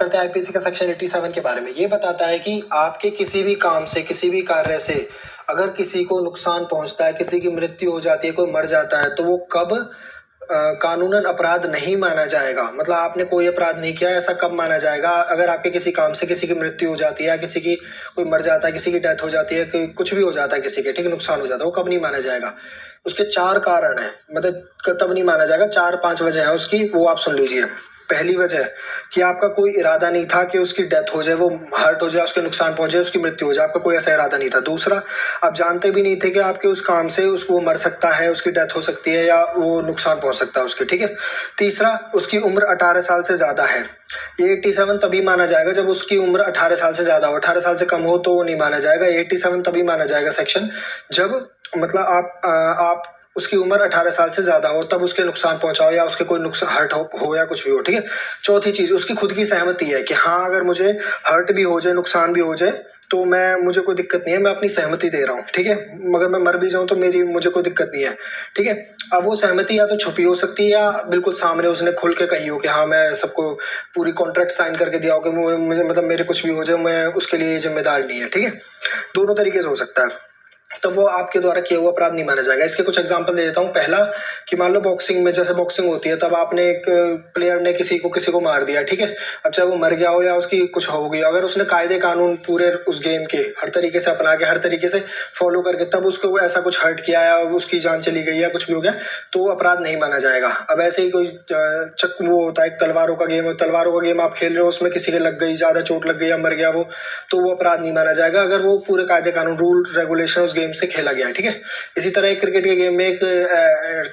करते हैं आईपीसी का सेक्शन 87 के बारे में। ये बताता है कि आपके किसी भी काम से, किसी भी कार्य से अगर किसी को नुकसान पहुंचता है, किसी की मृत्यु हो जाती है, कोई मर जाता है, तो वो कब कानूनन अपराध नहीं माना जाएगा। मतलब आपने कोई अपराध नहीं किया, ऐसा कब माना जाएगा? अगर आपके किसी काम से किसी की मृत्यु हो जाती है, किसी की कोई मर जाता है, किसी की डेथ हो जाती है, कुछ भी हो जाता है किसी के, ठीक है, नुकसान हो जाता है, वो कब नहीं माना जाएगा? उसके 4 कारण हैं, मतलब तब नहीं माना जाएगा। 4-5 वजह है उसकी, वो आप सुन लीजिए। पहली वजह कि आपका कोई इरादा नहीं था कि उसकी डेथ हो जाए, वो हर्ट हो जाए, उसके नुकसान पहुंचे, उसकी मृत्यु हो जाए, आपका कोई ऐसा इरादा नहीं था। दूसरा, आप जानते भी नहीं थे कि आपके उस काम से उसको मर सकता है, उसकी डेथ हो सकती है या वो नुकसान पहुंच सकता है उसके, ठीक है। तीसरा, उसकी उम्र 18 साल से ज़्यादा है। ये 87 तभी माना जाएगा जब उसकी उम्र 18 साल से ज़्यादा हो। 18 साल से कम हो तो वो नहीं माना जाएगा। 87 तभी माना जाएगा सेक्शन जब मतलब आप उसकी उम्र 18 साल से ज्यादा हो, तब उसके नुकसान पहुंचाओ या उसके कोई नुकसान हर्ट हो या कुछ भी हो, ठीक है। चौथी चीज, उसकी खुद की सहमति है कि हाँ, अगर मुझे हर्ट भी हो जाए, नुकसान भी हो जाए, तो मुझे कोई दिक्कत नहीं है, मैं अपनी सहमति दे रहा हूँ, ठीक है। मगर मैं मर भी जाऊँ तो मुझे कोई दिक्कत नहीं है, ठीक है। अब वो सहमति या तो छुपी हो सकती है या बिल्कुल सामने उसने खुल के कही हो कि हाँ, मैं सबको पूरी कॉन्ट्रैक्ट साइन करके दिया हो कि मुझे मतलब मेरे कुछ भी हो जाए, मैं उसके लिए जिम्मेदार नहीं है, ठीक है। दोनों तरीके से हो सकता है, तो वो आपके द्वारा किया हुआ अपराध नहीं माना जाएगा। इसके कुछ एग्जांपल दे देता हूँ। पहला कि मान लो बॉक्सिंग में, जैसे बॉक्सिंग होती है, तब आपने एक प्लेयर ने किसी को मार दिया, ठीक है। अब चाहे वो मर गया हो या उसकी कुछ हो गई, अगर उसने कायदे कानून पूरे उस गेम के हर तरीके से अपना के, हर तरीके से फॉलो करके तब उसको ऐसा कुछ हर्ट किया या उसकी जान चली गई या कुछ भी हो गया, तो वो अपराध नहीं माना जाएगा। अब ऐसे ही कोई वो होता है, तलवारों का गेम आप खेल रहे हो, उसमें किसी के लग गई, ज्यादा चोट लग गई या मर गया वो, तो वो अपराध नहीं माना जाएगा अगर वो पूरे कायदे कानून, रूल रेगुलेशन उस गेम से खेला गया है, ठीक है। इसी तरह एक क्रिकेट के गेम में एक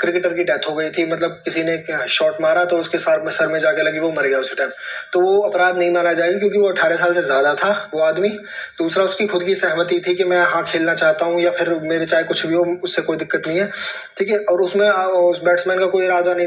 क्रिकेटर की डेथ हो गई थी, मतलब किसी ने शॉट मारा तो उसके सर में जाके लगी, वो मर गया उसी टाइम, तो वो अपराध नहीं माना जाएगा क्योंकि वो 18 साल से ज्यादा था वो आदमी। दूसरा, उसकी खुद की सहमति थी कि मैं हाँ खेलना चाहता हूँ, या फिर मेरे चाहे कुछ भी हो, उससे कोई दिक्कत नहीं है, ठीक है। और उसमें उस बैट्समैन का कोई इरादा नहीं